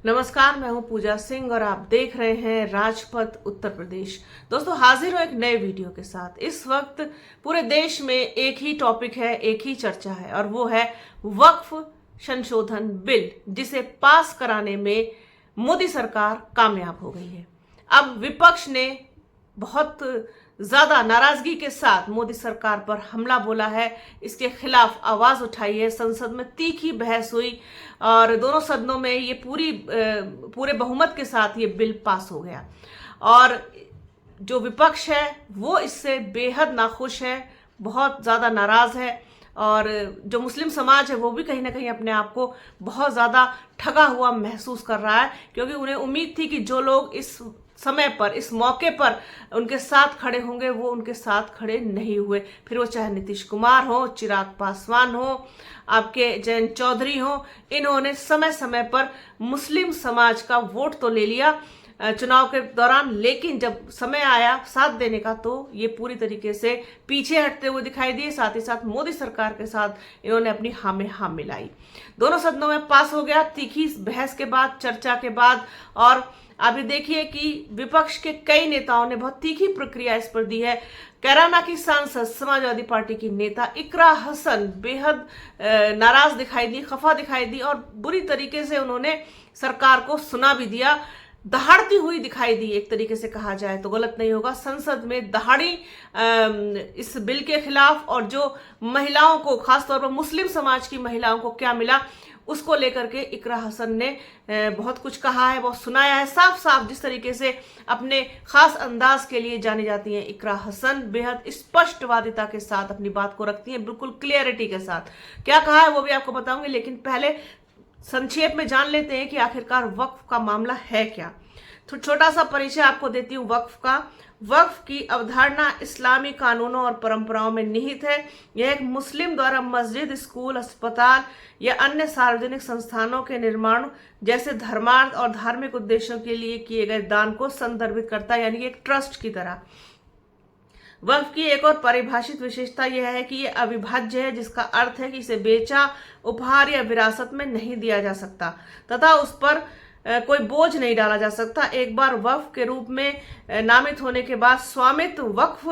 नमस्कार, मैं हूं पूजा सिंह और आप देख रहे हैं राजपथ उत्तर प्रदेश। दोस्तों, हाजिर हूं एक नए वीडियो के साथ। इस वक्त पूरे देश में एक ही टॉपिक है, एक ही चर्चा है और वो है वक्फ संशोधन बिल, जिसे पास कराने में मोदी सरकार कामयाब हो गई है। अब विपक्ष ने बहुत ज्यादा नाराजगी के साथ मोदी सरकार पर हमला बोला है, इसके खिलाफ आवाज उठाई है। संसद में तीखी बहस हुई और दोनों सदनों में ये पूरे बहुमत के साथ ये बिल पास हो गया। और जो विपक्ष है वो इससे बेहद नाखुश है, बहुत ज्यादा नाराज है। और जो मुस्लिम समाज है वो भी कहीं ना कहीं अपने आप को बहुत ज्यादा ठगा हुआ महसूस कर रहा है, क्योंकि उन्हें उम्मीद थी कि जो लोग इस समय पर, इस मौके पर उनके साथ खड़े होंगे, वो उनके साथ खड़े नहीं हुए। फिर वो चाहे नीतीश कुमार हो, चिराग पासवान हो, आपके जयंत चौधरी हो, इन्होंने समय समय पर मुस्लिम समाज का वोट तो ले लिया चुनाव के दौरान, लेकिन जब समय आया साथ देने का तो ये पूरी तरीके से पीछे हटते हुए दिखाई दिए। साथ ही साथ मोदी सरकार के साथ इन्होंने अपनी हाँ में हाँ मिलाई। दोनों सदनों में पास हो गया, तीखी बहस के बाद, चर्चा के बाद। और अभी देखिए कि विपक्ष के कई नेताओं ने बहुत तीखी प्रक्रिया इस पर दी है। कैराना की सांसद, समाजवादी पार्टी की नेता इकरा हसन बेहद नाराज दिखाई दी, खफा दिखाई दी और बुरी तरीके से उन्होंने सरकार को सुना भी दिया। दहाड़ती हुई दिखाई दी, एक तरीके से कहा जाए तो गलत नहीं होगा। संसद में दहाड़ी इस बिल के खिलाफ, और जो महिलाओं को, खासतौर पर मुस्लिम समाज की महिलाओं को क्या मिला उसको लेकर के इकरा हसन ने बहुत कुछ कहा है, बहुत सुनाया है। साफ साफ जिस तरीके से अपने खास अंदाज के लिए जानी जाती हैं इकरा हसन, बेहद स्पष्टवादिता के साथ अपनी बात को रखती हैं, बिल्कुल क्लियरिटी के साथ। क्या कहा है वो भी आपको बताऊंगी, लेकिन पहले संक्षेप में जान लेते हैं कि आखिरकार वक्फ का मामला है क्या। तो छोटा सा परिचय आपको देती हूँ वक्फ का। वक्फ की अवधारणा इस्लामी कानूनों और परंपराओं में निहित है। यह एक मुस्लिम द्वारा मस्जिद, स्कूल, अस्पताल या अन्य सार्वजनिक संस्थानों के निर्माण जैसे धर्मार्थ और धार्मिक उद्देश्यों के लिए किए गए दान को संदर्भित करता है, यानी कि एक ट्रस्ट की तरह। वक्फ की एक और परिभाषित विशेषता यह है कि यह अविभाज्य है, जिसका अर्थ है कि इसे बेचा, उपहार या विरासत में नहीं दिया जा सकता तथा उस पर कोई बोझ नहीं डाला जा सकता। एक बार वक्फ के रूप में नामित होने के बाद स्वामित्व वक्फ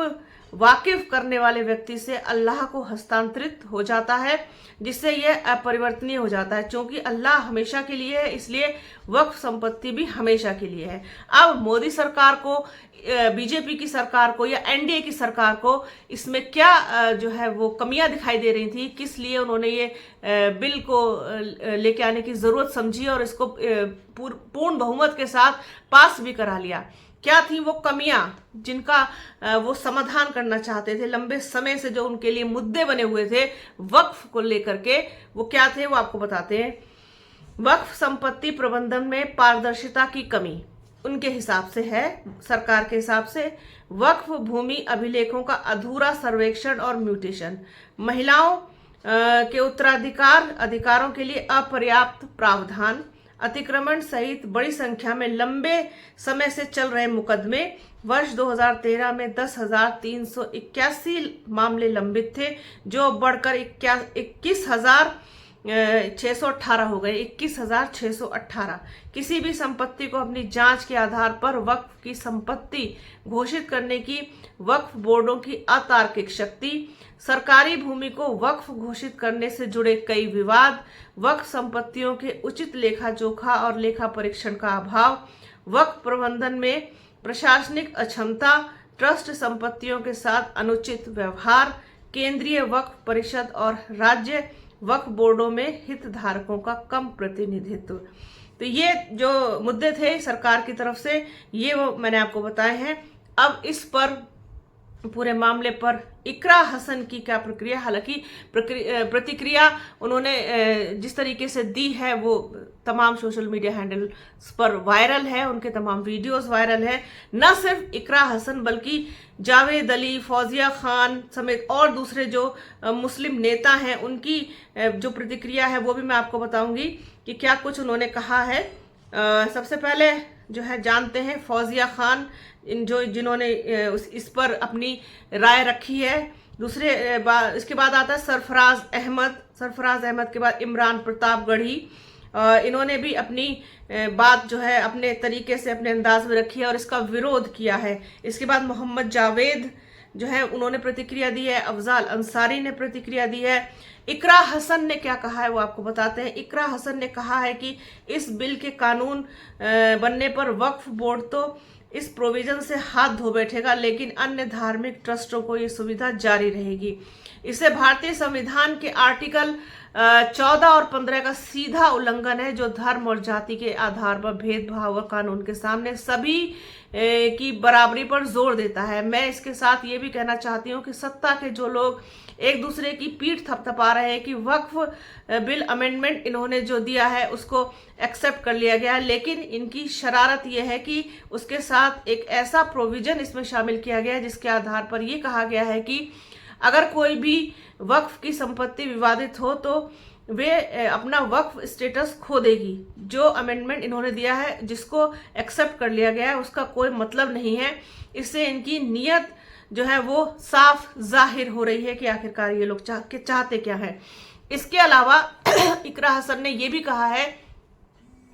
वाकिफ करने वाले व्यक्ति से अल्लाह को हस्तांतरित हो जाता है, जिससे यह अपरिवर्तनीय हो जाता है। क्योंकि अल्लाह हमेशा के लिए है, इसलिए वक्फ संपत्ति भी हमेशा के लिए है। अब मोदी सरकार को, बीजेपी की सरकार को या एनडीए की सरकार को इसमें क्या जो है वो कमियां दिखाई दे रही थी, किस लिए उन्होंने ये बिल को लेके आने की जरूरत समझी और इसको पूर्ण बहुमत के साथ पास भी करा लिया। क्या थी वो कमियां जिनका वो समाधान करना चाहते थे, लंबे समय से जो उनके लिए मुद्दे बने हुए थे वक्फ को लेकर के, वो क्या थे वो आपको बताते हैं। वक्फ संपत्ति प्रबंधन में पारदर्शिता की कमी उनके हिसाब से है, सरकार के हिसाब से। वक्फ भूमि अभिलेखों का अधूरा सर्वेक्षण और म्यूटेशन, महिलाओं के उत्तराधिकार अधिकारों के लिए अपर्याप्त प्रावधान, अतिक्रमण सहित बड़ी संख्या में लंबे समय से चल रहे मुकदमे। वर्ष 2013 में 10,381 मामले लंबित थे, जो बढ़कर 21,618 हो गए, 21,618। किसी भी संपत्ति को अपनी जांच के आधार पर वक्फ की संपत्ति घोषित करने की वक्फ बोर्डों की अतार्किक शक्ति, सरकारी भूमि को वक्फ घोषित करने से जुड़े कई विवाद, वक्फ संपत्तियों के उचित लेखा जोखा और लेखा परीक्षण का अभाव, वक्फ प्रबंधन में प्रशासनिक अक्षमता, ट्रस्ट संपत्तियों के साथ अनुचित व्यवहार, केंद्रीय वक्फ परिषद और राज्य वक्फ बोर्डों में हितधारकों का कम प्रतिनिधित्व। तो ये जो मुद्दे थे सरकार की तरफ से, ये वो मैंने आपको बताए हैं। अब इस पर, पूरे मामले पर इकरा हसन की क्या प्रक्रिया, हालांकि प्रतिक्रिया उन्होंने जिस तरीके से दी है वो तमाम सोशल मीडिया हैंडल्स पर वायरल है, उनके तमाम वीडियोस वायरल है। न सिर्फ इकरा हसन बल्कि जावेद अली, फौजिया खान समेत और दूसरे जो मुस्लिम नेता हैं, उनकी जो प्रतिक्रिया है वो भी मैं आपको बताऊंगी कि क्या कुछ उन्होंने कहा है। सबसे पहले जो है जानते हैं फौजिया खान, जिन्होंने इस पर अपनी राय रखी है। इसके बाद आता है सरफराज अहमद के बाद इमरान प्रतापगढ़ी, इन्होंने भी अपनी बात जो है अपने तरीके से अपने अंदाज में रखी है और इसका विरोध किया है। इसके बाद मोहम्मद जावेद जो है उन्होंने प्रतिक्रिया दी है, अफजाल अंसारी ने प्रतिक्रिया दी है। इकरा हसन ने क्या कहा है वो आपको बताते हैं। इकरा हसन ने कहा है कि इस बिल के कानून बनने पर वक्फ बोर्ड तो इस प्रोविजन से हाथ धो बैठेगा, लेकिन अन्य धार्मिक ट्रस्टों को ये सुविधा जारी रहेगी। इससे भारतीय संविधान के आर्टिकल 14 और 15 का सीधा उल्लंघन है, जो धर्म और जाति के आधार पर भेदभाव और कानून के सामने सभी की बराबरी पर जोर देता है। मैं इसके साथ ये भी कहना चाहती हूँ कि सत्ता के जो लोग एक दूसरे की पीठ थपथपा रहे हैं कि वक्फ बिल अमेंडमेंट इन्होंने जो दिया है उसको एक्सेप्ट कर लिया गया है, लेकिन इनकी शरारत यह है कि उसके साथ एक ऐसा प्रोविजन इसमें शामिल किया गया है जिसके आधार पर यह कहा गया है कि अगर कोई भी वक्फ की संपत्ति विवादित हो तो वे अपना वक्फ स्टेटस खो देगी। जो अमेंडमेंट इन्होंने दिया है जिसको एक्सेप्ट कर लिया गया है उसका कोई मतलब नहीं है। इससे इनकी नीयत जो है वो साफ जाहिर हो रही है कि आखिरकार ये लोग चाहते क्या है। इसके अलावा इकरा हसन ने ये भी कहा है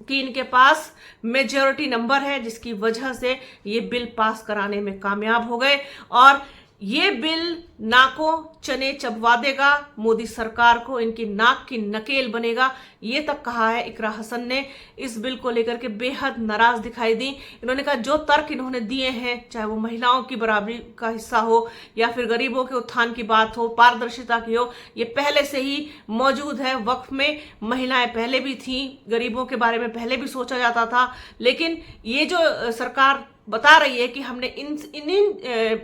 कि इनके पास मेजॉरिटी नंबर है जिसकी वजह से ये बिल पास कराने में कामयाब हो गए और ये बिल नाकों चने चबवा देगा मोदी सरकार को, इनकी नाक की नकेल बनेगा, ये तक कहा है इकरा हसन ने। इस बिल को लेकर के बेहद नाराज दिखाई दी। इन्होंने कहा जो तर्क इन्होंने दिए हैं, चाहे वो महिलाओं की बराबरी का हिस्सा हो या फिर गरीबों के उत्थान की बात हो, पारदर्शिता की हो, ये पहले से ही मौजूद है। वक्फ में महिलाएं पहले भी थी, गरीबों के बारे में पहले भी सोचा जाता था, लेकिन ये जो सरकार बता रही है कि हमने इन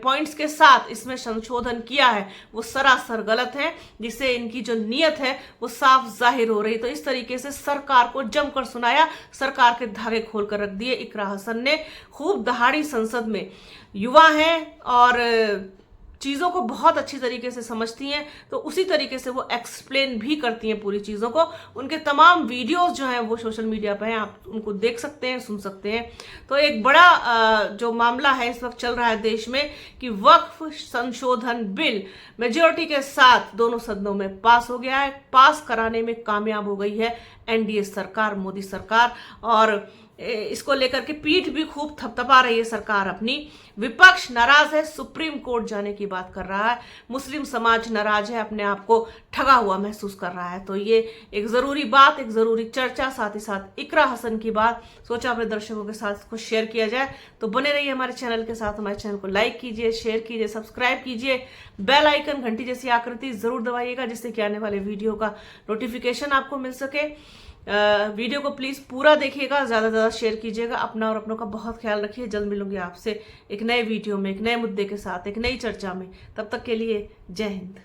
पॉइंट्स के साथ इसमें संशोधन किया है वो सरासर गलत है, जिससे इनकी जो नीयत है वो साफ जाहिर हो रही। तो इस तरीके से सरकार को जमकर सुनाया, सरकार के धागे खोल कर रख दिए इकरा हसन ने। खूब दहाड़ी संसद में युवा हैं और चीज़ों को बहुत अच्छी तरीके से समझती हैं, तो उसी तरीके से वो एक्सप्लेन भी करती हैं पूरी चीज़ों को। उनके तमाम वीडियोस जो हैं वो सोशल मीडिया पर हैं, आप उनको देख सकते हैं, सुन सकते हैं। तो एक बड़ा जो मामला है इस वक्त चल रहा है देश में कि वक्फ संशोधन बिल मेजॉरिटी के साथ दोनों सदनों में पास हो गया है। पास कराने में कामयाब हो गई है एनडीए सरकार, मोदी सरकार, और इसको लेकर के पीठ भी खूब थपथपा रही है सरकार अपनी। विपक्ष नाराज है, सुप्रीम कोर्ट जाने की बात कर रहा है, मुस्लिम समाज नाराज है, अपने आप को ठगा हुआ महसूस कर रहा है। तो ये एक जरूरी बात, एक जरूरी चर्चा, साथ ही साथ इकरा हसन की बात सोचा अपने दर्शकों के साथ इसको शेयर किया जाए। तो बने रहिए हमारे चैनल के साथ, हमारे चैनल को लाइक कीजिए, शेयर कीजिए, सब्सक्राइब कीजिए, बेल आइकन घंटी जैसी आकृति जरूर दबाइएगा जिससे कि आने वाले वीडियो का नोटिफिकेशन आपको मिल सके। वीडियो को प्लीज़ पूरा देखिएगा, ज़्यादा से ज़्यादा शेयर कीजिएगा। अपना और अपनों का बहुत ख्याल रखिए। जल्द मिलूंगी आपसे एक नए वीडियो में, एक नए मुद्दे के साथ, एक नई चर्चा में। तब तक के लिए जय हिंद।